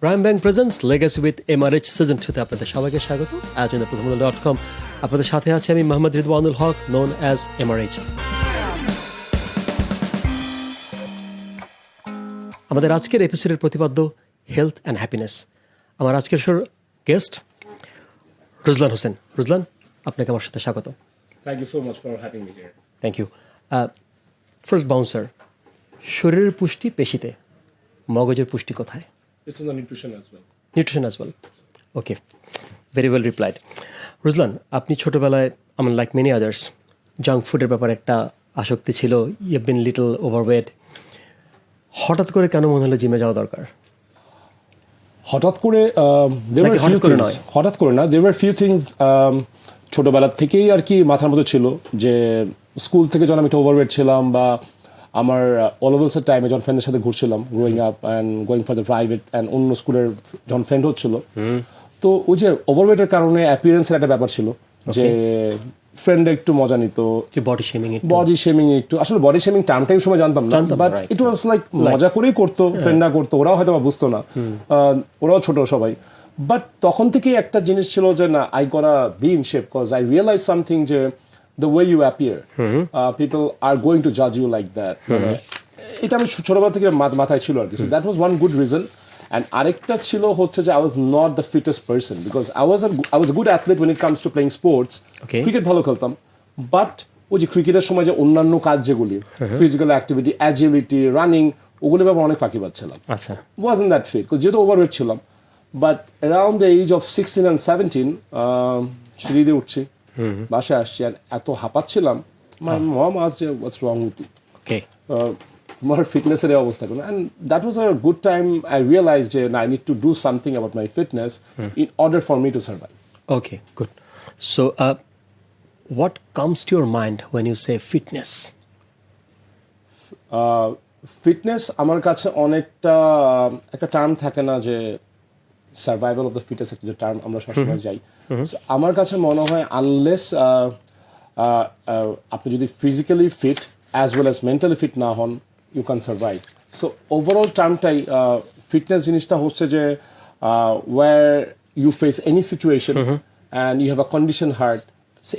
Prime Bank presents legacy with MRH season 2 তে আপনাদের সবাইকে স্বাগত। আয়োজনে প্রথম আলো ডটকম আপনাদের সাথে আছে আমি মোহাম্মদ রিদওয়ানুল হক, নোন অ্যাজ এমআরএইচ। আমাদের আজকের এপিসোডের প্রতিপাদ্য হেলথ অ্যান্ড হ্যাপিনেস। আমার আজকের শোর গেস্ট রুজলান হোসেন। রুজলান, আপনাকে আমার সাথে স্বাগত। Thank you so much for having me here. Thank you. First bouncer, শরীরের পুষ্টি পেশিতে, মগজের পুষ্টি কোথায়? It's on the nutrition as well. Nutrition as well. Okay, very well replied. Ruzlan, আপনি ছোটোবেলায় আমার লাইক মেনি আদার্স জাঙ্ক ফুডের ব্যাপারে একটা আসক্তি ছিল, ইউ বিন লিটল ওভারওয়েট। হঠাৎ করে কেন মনে হলো জিমে যাওয়া দরকার? হঠাৎ করে হঠাৎ করে না, there were few things ছোটোবেলার থেকেই আর কি মাথার মধ্যে ছিল যে স্কুল থেকে যখন আমি একটা ওভারওয়েট ছিলাম বা আমার অলেভেলসের টাইমে যখন ফ্রেন্ডের সাথে ঘুরছিলাম growing up and going for the private and অন্য স্কুলের যখন ফ্রেন্ড হচ্ছিল, তো ওই যে ওভারওয়েটের কারণে অ্যাপিয়ারেন্সের একটা ব্যাপার ছিল যে ফ্রেন্ডে একটু মজা নিত, বডি শেমিং একটু, আসলে বডি শেমিং টার্মটাই ওই সময় জানতাম না, বাট ইট ওয়াজ লাইক মজা করেই করতো, ফ্রেন্ডরা করতো, ওরাও হয়তো বা বুঝতো না, ওরাও ছোট সবাই। বাট তখন থেকেই একটা জিনিস ছিল যে না, I gotta be in shape cause I realise something যে the way you appear, people are going to judge you like that. এটা আমি ছোটবেলা থেকে মাথায় ছিল আর কি। That was one good reason. And আরেকটা ছিল হচ্ছে যে I was not the fittest person because I was good athlete when it comes to playing sports. Cricket ভালো খেলতাম, বাট ওই যে ক্রিকেটের সময় যে অন্যান্য কাজ যেগুলি ফিজিক্যাল অ্যাক্টিভিটি, অ্যাজিলিটি, রানিং, ওগুলো ব্যাপারে অনেক ফাঁকিবাজ ছিলাম। আচ্ছা, wasn't that fit যেহেতু ওভারওয়েট ছিলাম। But around the age of 16 and 17 সিঁড়ি দিয়ে উঠছি, বাসায় আসছি আর এত হাঁপাচ্ছিলাম, my mom asked what's wrong with you, তোমার ফিটনেসের এই অবস্থা কেন? And that was a good time I realize যে না, I need to do something about my fitness in order for me to survive. Okay, good. So what comes to your mind when you say fitness? Fitness আমার কাছে অনেকটা একটা term থাকে না যে survival of the fittest, একটা যে term আমরা সবসময় যাই। আমার কাছে মনে হয় আনলেস আপনি যদি physically fit as well as mentally fit না হন, you can survive. So overall টার্মটাই ফিটনেস জিনিসটা হচ্ছে যে where you face any situation and you have a condition heart,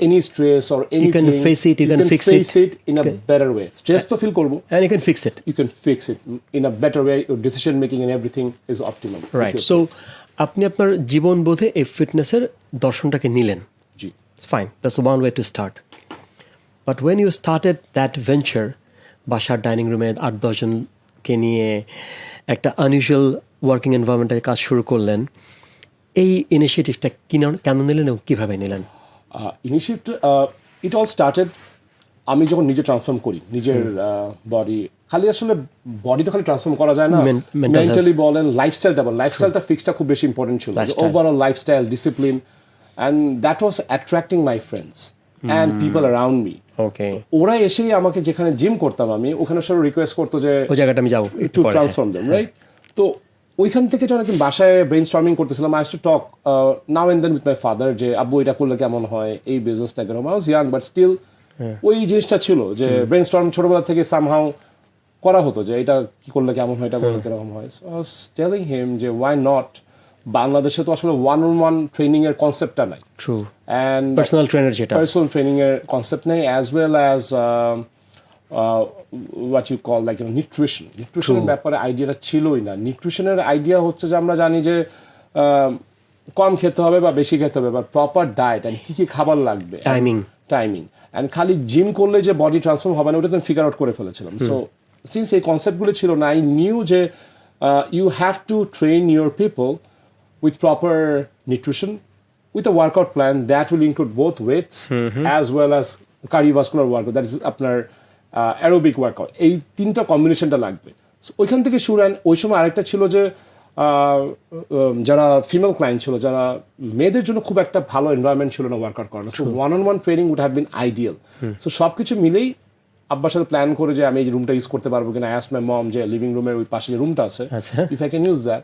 any stress or anything, you can face it, you can fix it in a better way. Stress to feel করব, and you can fix it. You can fix it in a better way. Your decision making and everything is optimal. Right. So আপনি আপনার জীবন বোধে এই ফিটনেসের দর্শনটাকে নিলেন। জি, fine, that's one way to start. But when you started that venture, বাসার dining রুমে 8-10 জনকে নিয়ে একটা আনইউজুয়াল ওয়ার্কিং এনভায়রনমেন্টে কাজ শুরু করলেন, এই ইনিশিয়েটিভটা কেন নিলেন এবং কীভাবে নিলেন? ইট অল স্টার্টেড আমি যখন নিজে ট্রান্সফর্ম করি নিজের বডি, খালি আসলে বডি তো খালি ট্রান্সফর্ম করা যায় না, মেন্টালি বলেন, লাইফস্টাইলটা ফিক্সটা খুব বেশি ইম্পর্টেন্ট ছিল, overall lifestyle, discipline, and that was attracting my friends and people around me. ওরা এসেই আমাকে যেখানে জিম করতাম আমি, ওখানে সব রিকোয়েস্ট করতো যে ওই জায়গাটা আমি যাবো, একটু ট্রান্সফর্ম দেন, রাইট? তো ওইখান থেকে যখন একদিন বাসায় ব্রেইন স্টর্মিং করতেছিলাম, I have to talk now and then with my father যে আব্বু এটা করলে কেমন হয়, এই বিজনেসটা কেন। I was young but still ওই জিনিসটা ছিল যে ব্রেইন স্টর্ম ছোটবেলা থেকে সামহাউ করা হতো যে এটা কি করলে কেমন হয়, এটা করলে কিরকম হয়। So I was telling him যে ওয়াই নট, বাংলাদেশে তো আসলে ওয়ান অন ওয়ান ট্রেনিং এর কনসেপ্টটা নাই, ট্রু, অ্যান্ড পার্সোনাল ট্রেনিং এর কনসেপ্ট নেই, as well as what you call like নিউট্রিশনের ব্যাপারে আইডিয়াটা ছিলই না। নিউট্রিশনের আইডিয়া হচ্ছে যে আমরা জানি যে কম খেতে হবে বা বেশি খেতে হবে, বা প্রপার ডায়েট অ্যান্ড কী কী খাবার লাগবে, টাইমিং অ্যান্ড খালি জিম করলে যে বডি ট্রান্সফর্ম হবে না, ওটা তো ফিগার আউট করে ফেলেছিলাম। সো সিন্স এই কনসেপ্টগুলো ছিল না, আই নিউ যে you have to train your people with proper nutrition with a workout plan that will include both weights as well as cardiovascular workout, that is আপনার aerobic workout, এই তিনটা কম্বিনেশনটা লাগবে। ওইখান থেকে শুরু। ওই সময় আরেকটা ছিল যে যারা ফিমেল ক্লায়েন্ট ছিল, যারা মেয়েদের জন্য খুব একটা ভালো এনভায়রনমেন্ট ছিল না ওয়ার্কআউট করানো, so one on one training would have been ideal. So সব কিছু মিলেই আব্বার সাথে প্ল্যান করে যে আমি এই রুমটা ইউজ করতে পারবো কিনা। আই আস্কড মাই মম যে লিভিং রুমের ওই পাশে যে রুমটা আছে, if I can use that,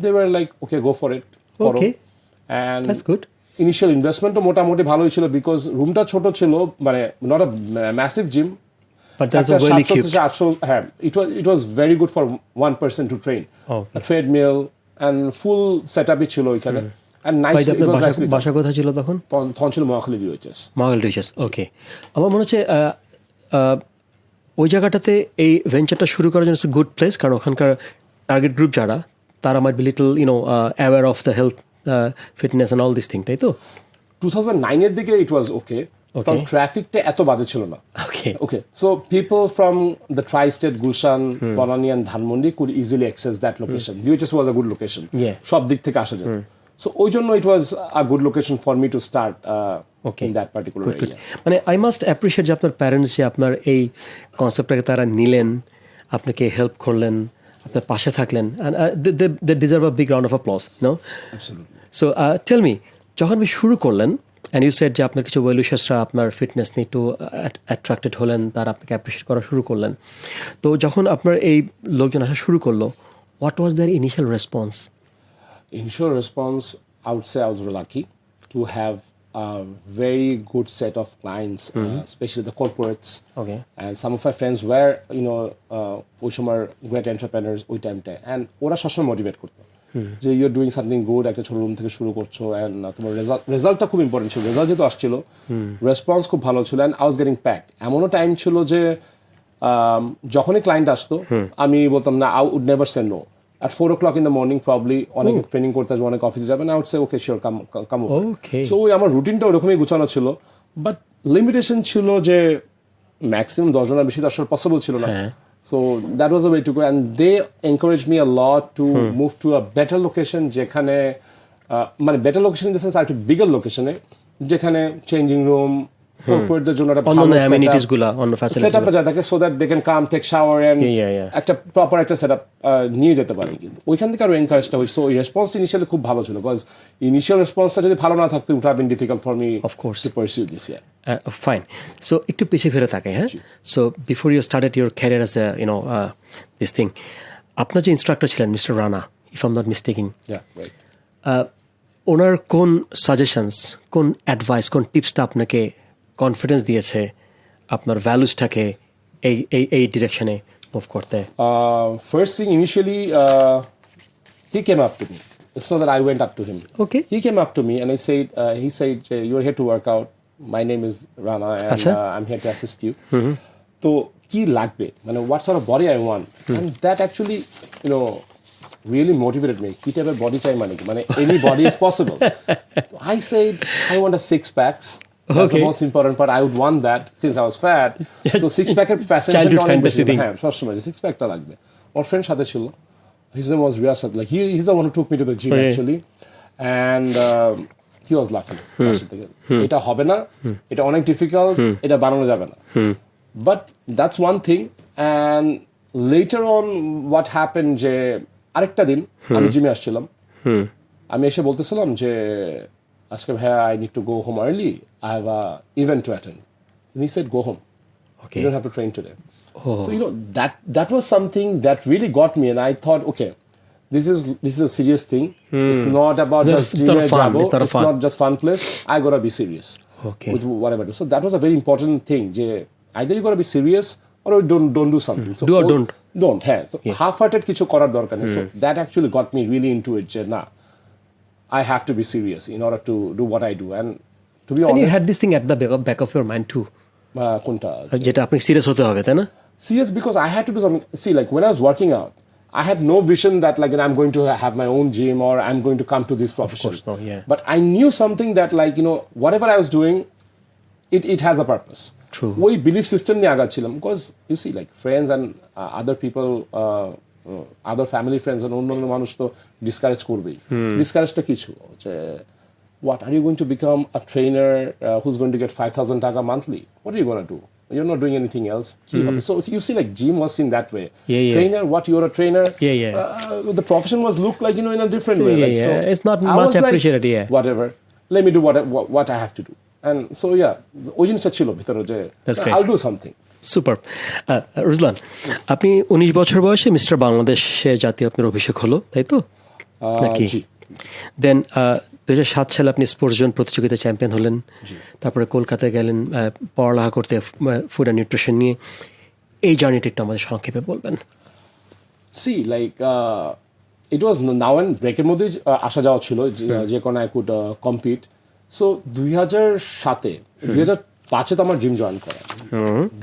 they were like okay go for it, করো। And that's good. ইনিশিয়াল ইনভেস্টমেন্টও মোটামুটি ভালোই ছিল বিকজ রুমটা ছোট ছিল, মানে not a massive gym, but that's a really cute. It was very good for one person to train. A treadmill, and full set আপই ছিল ওইখানে অ্যান্ড নাইস। আপনার বাসা কোথায় ছিল তখন? তখন ছিল মহাখালী ডিওএইচএস। মহাখালী ডিওএইচএস, ওকে। আমার মনে হচ্ছে ওই জায়গাটাতে এই ভেঞ্চারটা শুরু করার জন্য গুড প্লেস, কারণ ওখানকার টার্গেট গ্রুপ যারা, তারা might be little aware of the health, fitness and all this thing, তাই তো? 2009-এর দিকে ইট ওয়াজ ওকে, তখন ট্রাফিকটা এত বাজে ছিল না। Okay, so people from the tri state, Gulshan, Banani and Dhanmondi could easily access that location. DOHS was a good location, সব দিক থেকে আসা যেত। সো ওই জন্য it was a good location for me to start in that particular area. মানে I must appreciate যে আপনার প্যারেন্টস যে আপনার এই কনসেপ্টটাকে তারা নিলেন, আপনাকে হেল্প করলেন, আপনার পাশে থাকলেন, they deserve a big round of applause, no? So tell me, যখন আপনি শুরু করলেন অ্যান্ড ইউ সেড যে আপনার কিছু ওয়েল উইশার্সরা আপনার ফিটনেস নিয়ে একটু অ্যাট্রাক্টেড হলেন, তারা আপনাকে অ্যাপ্রিশিয়েট করা শুরু করলেন, তো যখন আপনার এই লোকজন আসা শুরু করলো, what was their initial response? Initial response, I would say I was lucky to have a very good set of clients, especially the corporates. Okay. And some of my friends were, ওই সময় great entrepreneurs ওই টাইমটা, and ওরা সবসময় motivate করতো যে your doing something good, একটা ছোট রুম থেকে শুরু করছো, অ্যান্ড তোমার রেজাল্টটা খুব ইম্পর্টেন্ট ছিল। রেজাল্ট যেহেতু আসছিল, রেসপন্স খুব ভালো ছিল, and I was getting packed. এমনও টাইম ছিল যে যখনই ক্লায়েন্ট আসতো আমি বলতাম না, I would never say no. At 4 o'clock in the morning, probably অনেক ট্রেনিং করতে আসবে, অনেক অফিসে যাবেন, I would say okay, sure, come over. So ওই আমার রুটিনটা ওরকমই গুছানো ছিল, বাট লিমিটেশন ছিল যে ম্যাক্সিমাম 10 জনের বেশি আসলে পসিবল ছিল না। So that was the way to go, and they encouraged me a lot to move to a better location, যেখানে মানে better location in the sense একটা bigger লোকেশনে, যেখানে চেঞ্জিং রুম, corporateদের জন্য একটা ভালো amenities গুলা, অন্য ফ্যাসিলিটিস সেটআপটা যা থাকে, so that they can come take shower and একটা প্রপার একটা সেটআপ নিয়ে যেতে পারে। কিন্তু ওইখান থেকে আরো এনকারেজটা হয়েছে। সো রেসপন্স ইনিশিয়ালি খুব ভালো ছিল, বিকজ ইনিশিয়াল রেসপন্সটা যদি ভালো না থাকতো, it would have been difficult for me to pursue this. Fine. So একটু পিছিয়ে ফিরে থাকে, হ্যাঁ। So before you started your career as this thing, আপনার যে ইনস্ট্রাক্টর ছিলেন mister Rana, if I am not mistaking, ওনার কোন সাজেশনস, কোন অ্যাডভাইস, কোন টিপসটা আপনাকে কনফিডেন্স দিয়েছে আপনার ভ্যালুসটাকে এই ডিরেকশনে মুভ করতে? First thing, initially he came up to me. It's not that I went up to him. Okay. He came up to me and he said, you're here to work out. My name is Rana and I'm here to assist you. তো কি লাগবে, মানে what sort of body I want, and that actually really motivated me. কি টাইপের body চাই, মানে any body is possible. I said I want a 6 packs. That's the most important part. I would want that since I was fat. So 6 pack এর childhood fantasy thing. হ্যাঁ, সবসময় 6 packটা লাগবে। ওর friend সাথে ছিল, his name was Riyasat, like he's the one who took me to the gym actually, and he was laughing. এটা হবে না, এটা অনেক ডিফিকাল্ট, এটা বানানো যাবে না। But that's one thing, and later on what happened, যে আরেকটা দিন আমি জিমে আসছিলাম, আমি এসে বলতেছিলাম যে আজকে ভাইয়া, I need to go home early, I have a event to attend. And he said, go home. Okay. You don't have to train today. So that was something that really got me, and I thought, okay, this is a serious thing. It's not about just it's not fun. It's not just fun place. I gotta be serious with whatever I do. So that was a very important thing. Either you gotta be serious or don't do something. So do or don't. So half-hearted কিছু করার দরকার নেই. So that actually got me really into it. I have to be serious in order to do what I do. And to be honest, and you had this thing at the back of your mind too. কোনটা? যেটা আপনি serious হতে হবে, তাই না? Serious because I had to do something. See, like when I was working out, I had no vision that like I'm going to have my own gym or I'm going to come to this profession. Of course, no, yeah. But I knew something that like whatever I was doing, it has a purpose. True. ওই belief system নিয়ে আগাচ্ছিলাম, because you see like friends and other people, other family friends and অন্য মানুষ তো discourage করবেই। ডিসকারেজটা কিছু যে what are you going to become a trainer who's going to get 5,000 taka monthly? What are you going to do? You're not doing anything else. So you see, like gym was seen that way. Trainer, what, you're a trainer? The profession was looked like in a different way. Like, so it's not much appreciated. Whatever. Let me do what I have to do. And so ওই জিনিসটা ছিল ভিতরে যে I'll do something. Super. রুজলান, আপনি 19 বছর বয়সে mister বাংলাদেশে জাতীয় আপনার অভিষেক হলো, তাই তো? নাকি? দেন 2007 সালে আপনি স্পোর্টস জোন প্রতিযোগিতায় চ্যাম্পিয়ন হলেন। তারপরে কলকাতায় গেলেন পড়ালেখা করতে ফুড অ্যান্ড নিউট্রিশন নিয়ে। এই জার্নিটা একটু আমাদের সংক্ষেপে বলবেন। See, like it was now and ব্রেকের মধ্যে আসা যাওয়া ছিল যে কোনো আই কুড কম্পিট। সো 2007-এ 2005-এ তো আমার জিম জয়েন করা।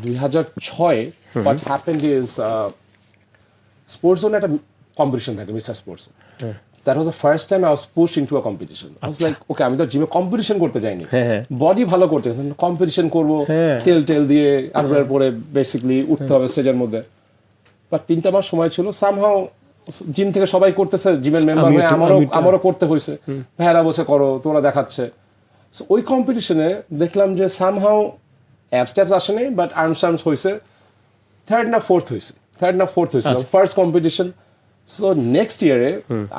2006-এ হোয়াট হ্যাপেন্ড ইজ স্পোর্টস জোনে একটা কম্পিটিশন থাকে, mister sports. That was the first time I was pushed into a competition. I was like okay, আমি তো জিমে কম্পিটিশন করতে যাইনি, বডি ভালো করতে কম্পিটিশন করবো, তেল দিয়ে আরবার পরে বেসিক্যালি উঠতে হবে স্টেজের মধ্যে। বাট 3টা মাস সময় ছিল, সামহাও জিম থেকে সবাই করতেছে, জিমের মেম্বার হয়ে আমারও করতে হয়েছে, ভাইয়ারা বসে করো, তোরা দেখাচ্ছে। সো ওই কম্পিটিশনে দেখলাম যে সামহাও অ্যাবস আসে নেই, বাট আর্মস হয়েছে, থার্ড না ফোর্থ হয়েছে ফার্স্ট কম্পিটিশন। সো নেক্সট ইয়ারে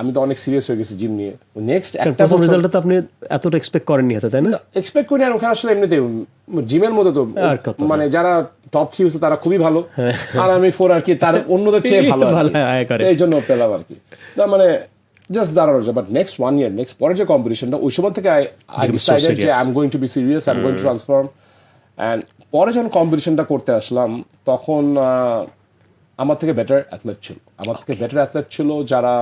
আমি তো অনেক সিরিয়াস হয়ে গেছি জিম নিয়ে। নেক্সট একটা রেজাল্টটা তো আপনি এতটা এক্সপেক্ট করেননি হয়তো, তাই না? এক্সপেক্ট করি না, ওখানে আসলে এমনিতে জিমের মধ্যে তো মানে যারা টপ 3 হচ্ছে তারা খুবই ভালো, আর আমি 4 আর কি, তার অন্যদের চেয়ে ভালো, এই জন্য পেলাম আর কি। না মানে জাস্ট দাঁড়ানো যায়। বাট নেক্সট 1 ইয়ার, নেক্সট পরের যে কম্পিটিশনটা, ওই সময় থেকে আই ডিসাইডেড যে I am going to be serious, I am going to transform. And পরে যখন কম্পিটিশনটা করতে আসলাম, তখন আমার থেকে বেটার অ্যাথলেট ছিল, যারা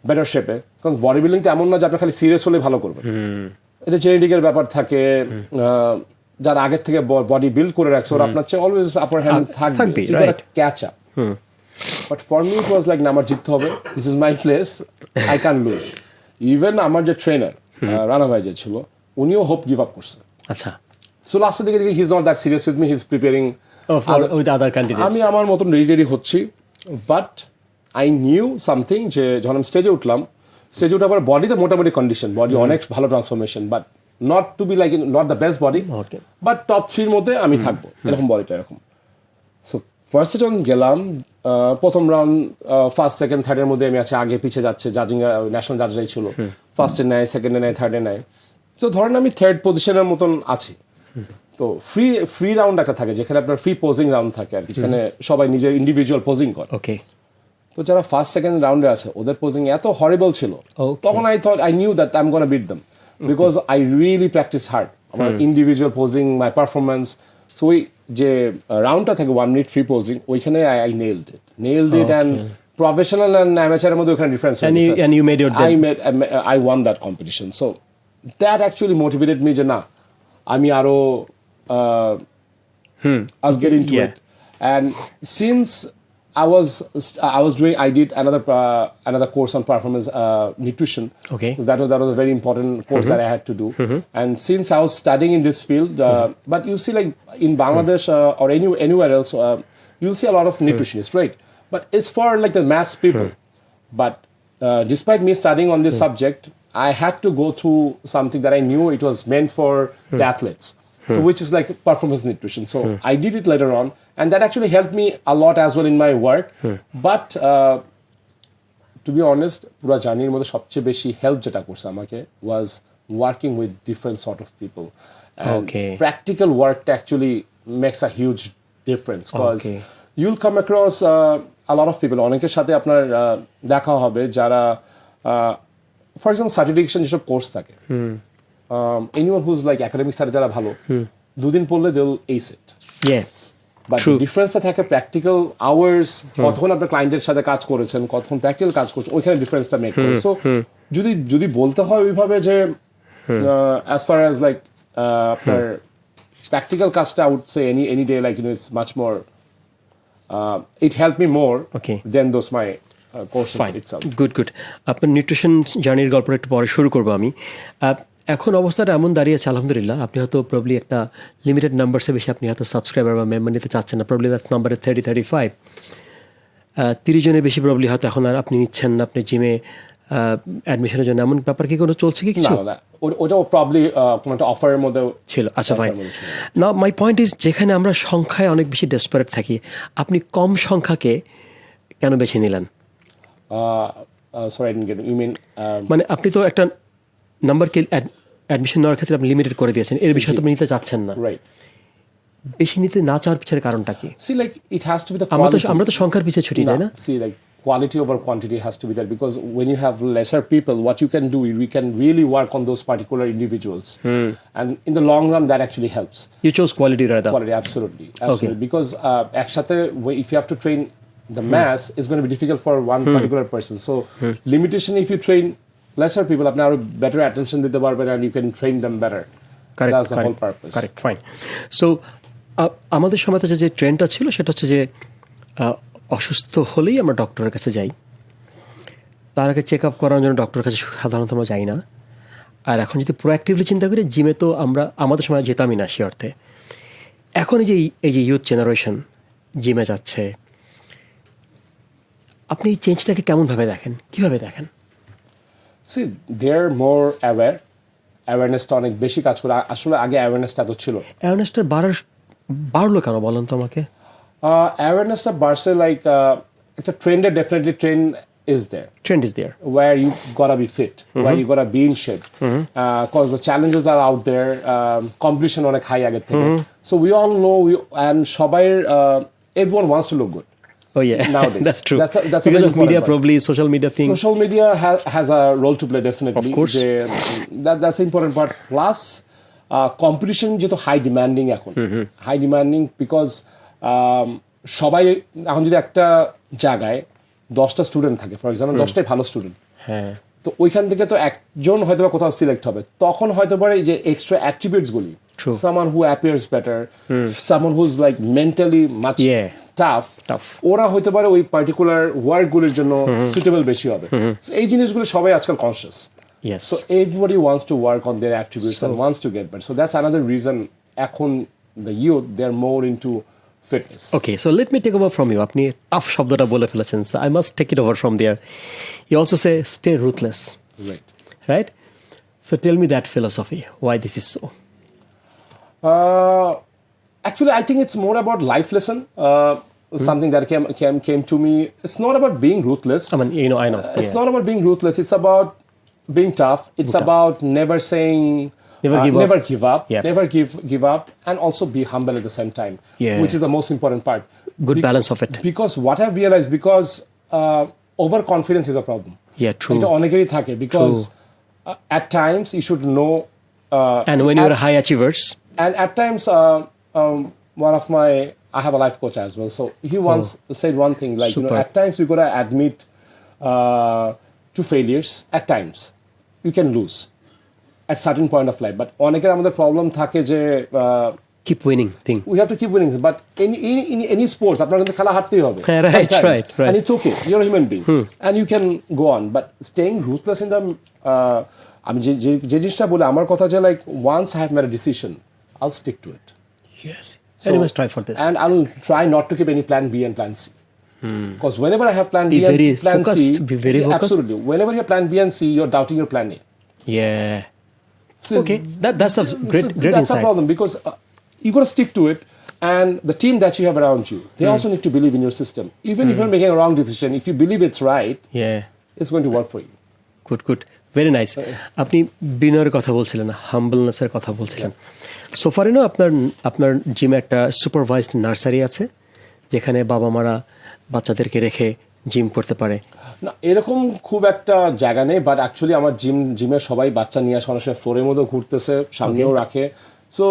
বেটার শেপে। কারণ বডি বিল্ডিং তো এমন না যে আপনি খালি সিরিয়াস হলে ভালো করবেন, এটা জেনেটিকের ব্যাপার থাকে। যারা আগের থেকে বডি বিল্ড করে রাখছে, ওরা আপনার চেয়ে অলওয়েজ আপার হ্যান্ড থাকবে, catch up. But for me it was like না, আমার জিততে হবে, this is my place, I can lose. Even আমার যে ট্রেনার রানা ভাই যে ছিল, উনিও হোপ গিভ আপ করছে। আচ্ছা। সো লাস্টের দিকে দেখি he is not that serious with me, he is preparing with other candidates. আমি আমার মতন রেডি হচ্ছি। বাট আই নিউ সামথিং, যে যখন আমি স্টেজে উঠলাম, স্টেজে উঠার পর বডিতে মোটামুটি কন্ডিশন, বডি অনেক ভালো transformation, but not to be like not the best body, but top 3-র মধ্যে আমি থাকবো, এরকম বডিটা এরকম। সো ফার্স্টে যখন গেলাম, প্রথম রাউন্ড ফার্স্ট সেকেন্ড থার্ডের মধ্যে আমি আছি, আগে পিছিয়ে যাচ্ছে, জাজিং ন্যাশনাল জাজরাই ছিল, ফার্স্টে নেয়, সেকেন্ডে নেয়, থার্ডে নেয়। তো ধরেন আমি থার্ড পজিশনের মতন আছি। তো ফ্রি রাউন্ড একটা থাকে, যেখানে আপনার ফ্রি পোজিং রাউন্ড থাকে আর কি, যেখানে সবাই নিজের ইন্ডিভিজুয়াল পোজিং করে। ওকে। তো যারা ফার্স্ট সেকেন্ড রাউন্ডে আছে, ওদের পোজিং এত হরিবল ছিল, তখন I knew that I am gonna beat them, because I really practice hard আমার individual posing, my performance. So ওই যে রাউন্ডটা থাকে 1 মিনিট ফ্রি পোজিং, ওইখানে I nailed it and professional and অ্যামেচারের মধ্যে ওখানে difference. I won that competition. So that actually motivated me যে না, আমি আরো I'll get into it. And since I did another course on performance nutrition. Okay. So that was a very important course that I had to do. And since I was studying in this field, but you see, like in Bangladesh or anywhere else, you'll see a lot of nutritionists, right? But it's for like the mass people. But despite me studying on this subject, I had to go through something that I knew it was meant for the athletes. So which is like performance nutrition. So I did it later on, and that actually helped me a lot as well in my work. But to be honest, পুরো জার্নির মধ্যে সবচেয়ে বেশি help যেটা করছে আমাকে was working with different sort of people. And practical work actually makes a huge difference, because you'll come across a lot of people. অনেকের সাথে আপনার দেখা হবে যারা for example certification যেসব কোর্স থাকে, anyone who's like academic side যারা ভালো, 2 দিন পড়লে they'll ace it. But ডিফারেন্সটা থাকে প্র্যাকটিক্যাল আওয়ার্স, কতক্ষণ আপনার ক্লায়েন্টের সাথে কাজ করেছেন, কতক্ষণ প্র্যাকটিক্যাল কাজ করছেন, ওইখানে ডিফারেন্সটা মেক করে। সো যদি বলতে হয় ওইভাবে যে as far as like আপনার প্র্যাকটিক্যাল কাজটা, I would say any day, like it's much more it helped me more than those my courses itself. Good. আপনার নিউট্রিশন জার্নির গল্পটা একটু পরে শুরু করবো আমি। এখন অবস্থাটা এমন দাঁড়িয়েছে, আলহামদুলিল্লাহ, আপনি হয়তো প্রবলি একটা লিমিটেড নাম্বারসে বেশি আপনি হয়তো সাবস্ক্রাইবার বা মেম্বার নিতে চাচ্ছেন না, প্রবলি দ্যাটস নাম্বারে 30-35, 30 জনের বেশি প্রবলি হয়তো এখন আর আপনি নিচ্ছেন না আপনি জিমে অ্যাডমিশনের জন্য। এমন ব্যাপার কি কোনো চলছে কি কিছু? না, ওটাও প্রবলি কোনো একটা অফারের মধ্যে ছিল। আচ্ছা ফাইন। না, মাই পয়েন্ট ইজ, যেখানে আমরা সংখ্যায় অনেক বেশি ডেসপারেট থাকি, আপনি কম সংখ্যাকে কেন বেছে নিলেন? Sorry, I didn't get it. You mean মানে আপনি তো একটা নাম্বারকে অ্যাডমিশন নেওয়ার ক্ষেত্রে আপনি লিমিটেড করে দিয়েছেন, এর বিষয়ে তো আপনি নিতে চাচ্ছেন না। রাইট। বেশি নিতে না চাওয়ার পিছনের কারণটা কি? See, like it has to be the quality. আমরা তো সংখ্যার পিছে ছুটি, তাই না? See, like quality over quantity has to be there, because when you have lesser people, what you can do, we can really work on those particular individuals, and in the long run that actually helps. You chose quality rather. Quality, absolutely. Because একসাথে if you have to train the mass is going to be difficult for one particular person. So limitation, if you train lesser people, আপনি আরো better attention দিতে পারবেন and you can train them better. Correct, That's the whole purpose. Correct, fine. So আমাদের সময়তে যে ট্রেন্ডটা ছিল সেটা হচ্ছে যে অসুস্থ হলেই আমরা ডক্টরের কাছে যাই, তার আগে চেক আপ করার জন্য ডক্টরের কাছে সাধারণত আমরা যাই না। আর এখন যদি প্রোঅ্যাক্টিভলি চিন্তা করি, জিমে তো আমরা আমাদের সময় যেতামই না সে অর্থে। এখন এই যে ইউথ জেনারেশন জিমে যাচ্ছে, আপনি এই চেঞ্জটাকে কেমনভাবে দেখেন, কীভাবে দেখেন? See, they're more aware. অ্যাওয়ারনেসটা অনেক বেশি কাজ করে। আসলে আগে অ্যাওয়ারনেসটা এত ছিল। অ্যাওয়ারনেসটা বাড়লো কেন বলেন তো আমাকে? অ্যাওয়ারনেসটা বাড়ছে লাইক একটা ট্রেন্ডে, definitely trend is there where you gotta be fit, where you gotta be in shape, because the challenges are out there, competition অনেক হাই আগের থেকে, so we all know and সবাই everyone wants to look good. Oh yeah, nowadays that's true. That's because of media, probably social media thing. Social media has a role to play, definitely. Of course. That's the important part. Plus competition যেহেতু high demanding এখন, high demanding because সবাই এখন যদি একটা জায়গায় 10টা student থাকে, for example 10টাই ভালো স্টুডেন্ট, হ্যাঁ, তো ওইখান থেকে তো একজন হয়তো কোথাও সিলেক্ট হবে, তখন হয়তো পারে যে এক্সট্রা অ্যাট্রিবিউটস গুলি, someone who appears better, someone who's like mentally much tough, ওরা হয়তো পারে ওই পার্টিকুলার ওয়ার্কগুলির জন্য সুটেবল বেশি হবে। সো এই জিনিসগুলো সবাই আজকাল conscious. Yes. So everybody wants to work on their attributes and wants to get better. So that's another reason এখন the youth, they're more into fitness. Okay, so let me take over from you. আপনি tough শব্দটা বলে ফেলেছেন, so I must take it over from there. You also say stay ruthless. Right? So tell me that philosophy, why this is so. Actually, I think it's more about life lesson. Something that came to me. It's not about being ruthless. I mean, I know. It's not about being ruthless. It's about being tough. It's about never saying, never give up, never give up, and also be humble at the same time, which is the most important part. Good balance of it. Because what I've realized, because overconfidence is a problem. Yeah, true. এটা অনেকেরই থাকে, because at times you should know. And when you're high achievers. And at times, I have a life coach as well. So he once said one thing, like, at times you gotta admit to failures. At times you can lose at certain point of life. But অনেকের আমাদের problem থাকে যে keep winning thing. We have to keep winning. But in any sports, আপনার কিন্তু খেলা হারতেই হবে. Right. And it's okay. You're a human being. And you can go on. But staying ruthless in the আমি যে জিনিসটা বলে আমার কথা যে like once I have made a decision, I'll stick to it. Yes. So you must try for this. And I'll try not to keep any plan B and plan C. Because whenever I have plan B and plan C, be very focused. Absolutely. Whenever you have plan B and C, you're doubting your plan A. Yeah. So okay, that's a great that's insight. a problem, because you got to stick to it, and the team that you have around you, they also need to believe in your system. Even if you're making a wrong decision, if you believe it's right, it's going to work for you. Good. Very nice. আপনি বিনয়ের কথা বলছিলেন, হাম্বলনেসের কথা বলছিলেন। সোফারিনও আপনার জিমে একটা supervised nursery আছে, যেখানে বাবা মারা বাচ্চাদেরকে রেখে জিম করতে পারে? না, এরকম খুব একটা জায়গা নেই, বাট অ্যাকচুয়ালি আমার জিমে সবাই বাচ্চা নিয়ে আসে, অনেক সময় ফ্লোরের মধ্যে ঘুরতেছে, সামনেও রাখে। সো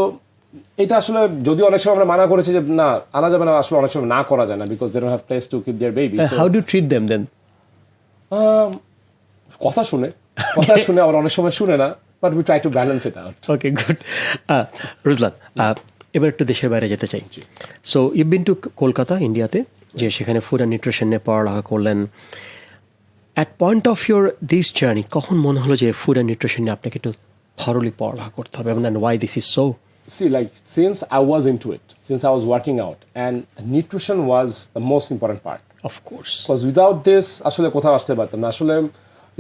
এটা আসলে যদিও অনেক সময় আমরা মানা করেছি যে না আনা যাবে না, আসলে অনেক সময় না করা যায় না, because they don't have place to keep there baby. How do treat them then? কথা শুনে আবার অনেক সময় শুনে না, but we try to balance it out. Okay, good. Ruzlan, এবার একটু দেশের বাইরে যেতে চাই। So you been to Kolkata, ইন্ডিয়াতে, যে সেখানে ফুড অ্যান্ড নিউট্রিশন নিয়ে পড়ালেখা করলেন। At point of your this journey কখন মনে হলো যে ফুড অ্যান্ড নিউট্রিশন নিয়ে আপনাকে একটু থরলি পড়ালেখা করতে হবে, and why this is so? See, like since I was into it, since I was working out, and nutrition was the most important part. Of course. Because without this, আসলে কোথাও আসতে পারতাম না। আসলে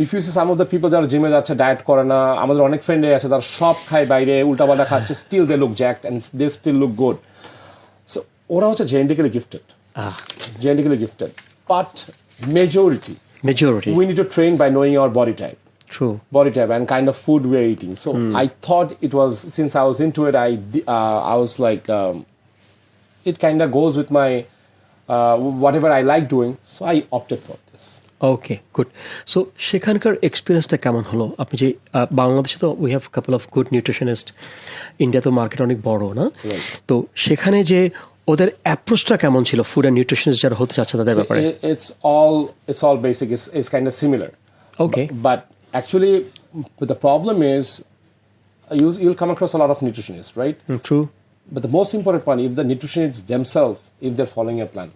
if you see some of the people যারা জিমে যাচ্ছে, diet করে না, আমাদের অনেক ফ্রেন্ডে আছে তারা সব খায় বাইরে, উল্টাপাল্টা খাচ্ছে, still they look jacked and they still look good. So ওরা হচ্ছে genetically gifted. But majority we need to train by knowing our body type. True. Body type and kind of food we are eating. So I thought it was, since I was into it, I was like, it kind of goes with my whatever I like doing. So I opted for this. Okay, good. So সেখানকার এক্সপিরিয়েন্সটা কেমন হলো? আপনি যে বাংলাদেশে তো we have couple of good nutritionist, India তো market অনেক বড় না, তো সেখানে যে ওদের অ্যাপ্রোচটা কেমন ছিল ফুড অ্যান্ড নিউট্রিশনিস্ট যারা হতে চাচ্ছে তাদের ব্যাপারে? It's all basic. It's kind of similar. Okay. But actually, the problem is you'll come across a lot of nutritionists, right? True. But the most important point, if the nutritionists themselves, if they're following a plan,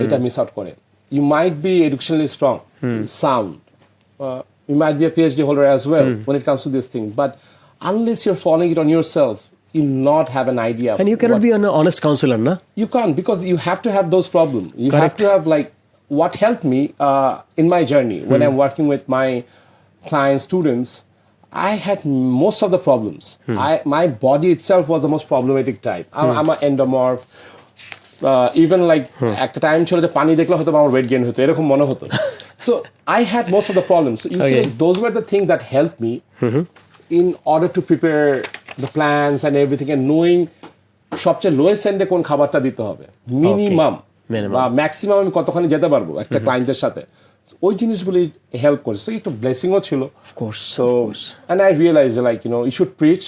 এটা miss out করে. You might be educationally strong, sound. You might be a PhD holder as well when it comes to this thing. But unless you're following it on yourself, you'll not have an idea. And you cannot be an honest counselor, na? You can't, because you have to have those problems. You have to have, like, what helped me in my journey when I'm working with my clients, students. I had most of the problems. My body itself was the most problematic type. I'm an endomorph. Even like একটা time ছিল যে পানি দেখলে হয়তো আমার weight gain হতো, এরকম মনে হতো। So I had most of the problems. So you see, those were the things that helped me in order to prepare the plans and everything, and knowing সবচেয়ে লোয়েস্ট এন্ডে কোন খাবারটা দিতে হবে, মিনিমাম বা ম্যাক্সিমাম আমি কতখানি যেতে পারবো একটা ক্লায়েন্টের সাথে, ওই জিনিসগুলি হেল্প করে। সো একটু ব্লেসিংও ছিল, so and I realise like you should preach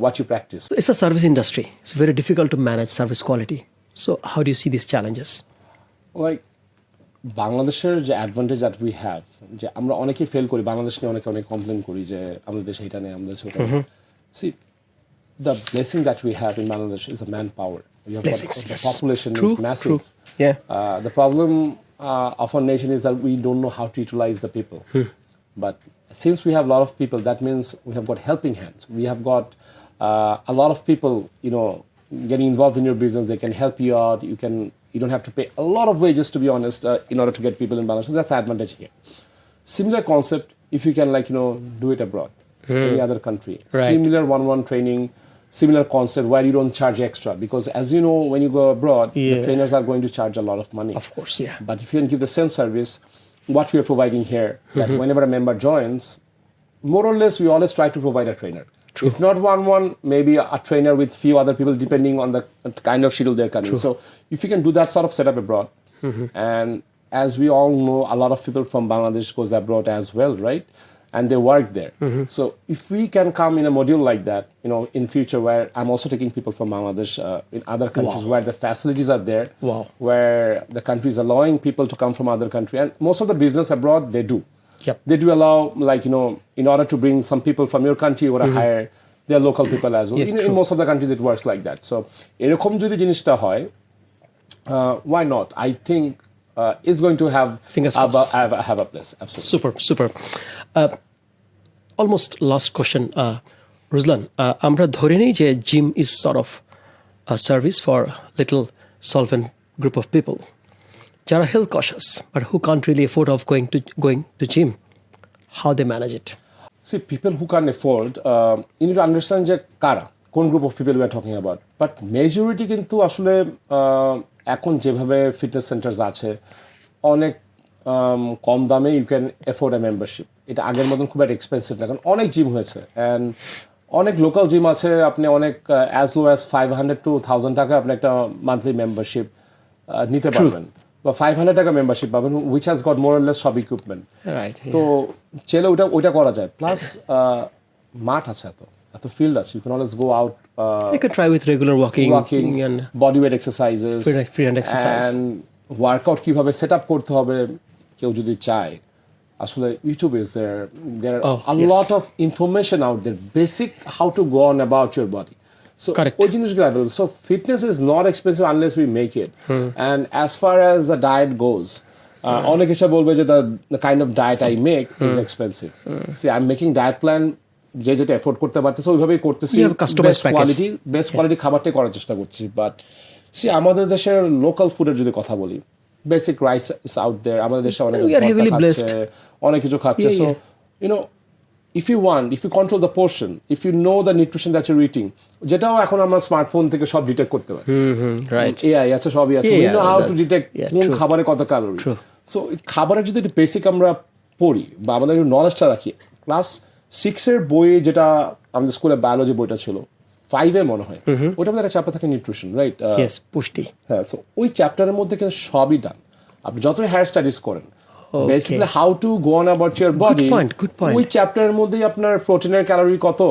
what you practice. It's a service industry. It's very difficult to manage service quality. So how do you see these challenges? Like বাংলাদেশের যে advantage that we have, যে আমরা অনেকেই fail করি, বাংলাদেশ নিয়ে অনেক complain করি যে আমাদের দেশে এটা নেই, আমাদের দেশে ওটা নেই। See, the blessing that we have in Bangladesh is the manpower. The population is massive. Yeah. The problem of our nation is that we don't know how to utilize the people. But since we have a lot of people, that means we have got helping hands. We have got a lot of people, getting involved in your business. They can help you out. You don't have to pay a lot of wages, to be honest, in order to get people in Bangladesh. So that's the advantage here. Similar concept if you can, do it abroad, any other country. Right. Similar one-on-one training, similar concept where you don't charge extra, because as you know, when you go abroad, the trainers are going to charge a lot of money. Of course, yeah. But if you can give the same service, what we are providing here, that whenever a member joins, more or less we always try to provide a trainer. True. If not one, maybe a trainer with few other people, depending on the kind of schedule they're coming. So if you can do that sort of setup abroad, and as we all know, a lot of people from Bangladesh goes abroad as well, right? And they work there. So if we can come in a module like that, in future, where I'm also taking people from Bangladesh in other countries where the facilities are there, where the country is allowing people to come from other country, and most of the business abroad, they do. Yep. They do allow, in order to bring some people from your country or hire their local people as well. In most of the countries, it works like that. So, এরকম যদি জিনিসটা হয়, why not? I think it's going to have have a place. Absolutely. Super. Almost last question, Ruslan. আমরা ধরে নেই যে gym is sort of a service for little solvent group of people. যারা health cautious, but who can't really afford of going to gym. How they manage it? See, people who can't afford, you need to understand যে কারা, কোন group of people we are talking about. But majority কিন্তু আসলে এখন যেভাবে fitness saunters আছে, অনেক কম দামে you can afford a membership. এটা আগের মতন খুব একটা এক্সপেন্সিভ না, কারণ অনেক জিম হয়েছে, অ্যান্ড অনেক লোকাল জিম আছে। আপনি অনেক অ্যাজ লো অ্যাজ 500 to 1000 টাকা আপনি একটা মান্থলি মেম্বারশিপ নিতে পারবেন, বা 500 টাকা মেম্বারশিপ পাবেন, which has got more or less সব ইকুইপমেন্ট। তো চেলে ওইটা করা যায়, প্লাস মাঠ আছে, এত ফিল্ড আছে, you can always go out. You can try with regular walking and body weight exercises, free hand exercise, and workout কিভাবে সেট আপ করতে হবে কেউ যদি চায়। আসলে YouTube is there are a lot of information out there, basic how to go on about your body. So ওই জিনিসগুলো available. So fitness is not expensive unless we make it. And as far as the diet goes, অনেক এসে বলবে যে the kind of diet I make is expensive. See, I'm making diet plan যেটা afford করতে পারতেছে ওইভাবেই করতেছি, best quality খাবারটাই করার চেষ্টা করছি। বাট আমাদের দেশের লোকাল ফুডের যদি কথা বলি, basic rice is out there, আমাদের দেশে অনেক কিছু খাচ্ছে। So if you control the portion, if you know the nutrition that you're eating, যেটাও এখন আমরা স্মার্টফোন থেকে সব ডিটেক্ট করতে পারি, এআই আছে, সবই আছে, we know how to detect কোন খাবারে কত ক্যালোরি। সো খাবারের যদি বেসিক আমরা পড়ি বা আমাদের নলেজটা রাখি, ক্লাস 6 এর বই যেটা আমাদের স্কুলে বায়োলজি বইটা ছিল, 5 এ মনে হয়, ওইটার মধ্যে একটা চ্যাপ্টার থাকে নিউট্রিশন, রাইট? পুষ্টি। হ্যাঁ, সো ওই চ্যাপ্টারের মধ্যে কিন্তু সবই ডান। আপনি যতই হায়ার স্টাডিজ করেন, basically how to go on about your body, ওই চ্যাপ্টারের মধ্যেই আপনার প্রোটিনের ক্যালোরি কত,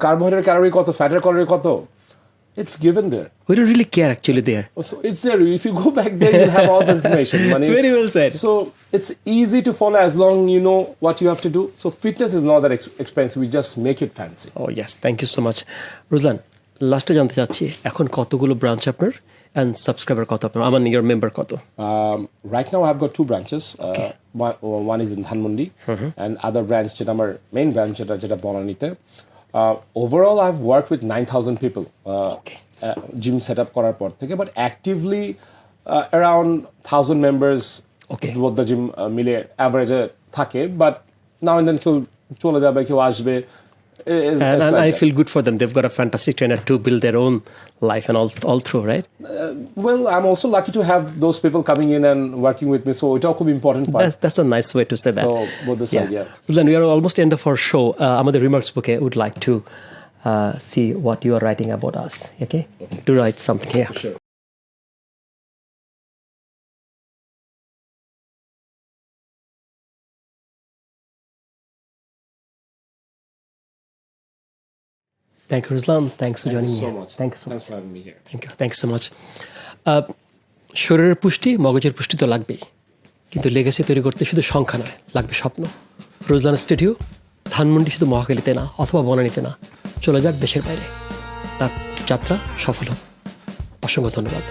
কার্বোহাইড্রেটের ক্যালোরি কত, ফ্যাটের ক্যালোরি কত, It's given there. We don't really care actually there. So it's there. If you go back there, you'll have all the information. Very well said. So it's easy to follow as long you know what you have to do. So fitness is not that expensive. We just make it fancy. Oh yes, thank you so much. Ruslan, লাস্টে জানতে চাচ্ছি এখন কতগুলো branch আপনার and subscriber কত আপনার আমার your member কত? Right now I've got 2 branches. One is in Dhanmondi and other branch যেটা আমার main branch যেটা বনানীতে. Overall I've worked with 9,000 people. Gym set up করার পর থেকে, but actively around 1,000 members both the gym মিলে average থাকে, but now and then কেউ চলে যাবে, কেউ আসবে. And I feel good for them. They've got a fantastic trainer to build their own life and all through, right? Well, I'm also lucky to have those people coming in and working with me. So it's also important part. That's a nice way to say that. So both the side, yeah. Then we are almost end of our show. Amader remarks book would like to see what you are writing about us. Okay? To write something here. Sure. Thank you, Ruslan. Thanks for joining me. So much. Thank you so much. Thanks for having me here. Thank you so much. শরীরের পুষ্টি, মগজের পুষ্টি তো লাগবেই, কিন্তু legacy তৈরি করতে শুধু সংখ্যা নয়, লাগবে স্বপ্ন। রুজলান স্টুডিও ধানমন্ডি শুধু মহাখালীতে না অথবা বনানীতে না, চলে যাক দেশের বাইরে, তার যাত্রা সফল হোক। অসংখ্য ধন্যবাদ।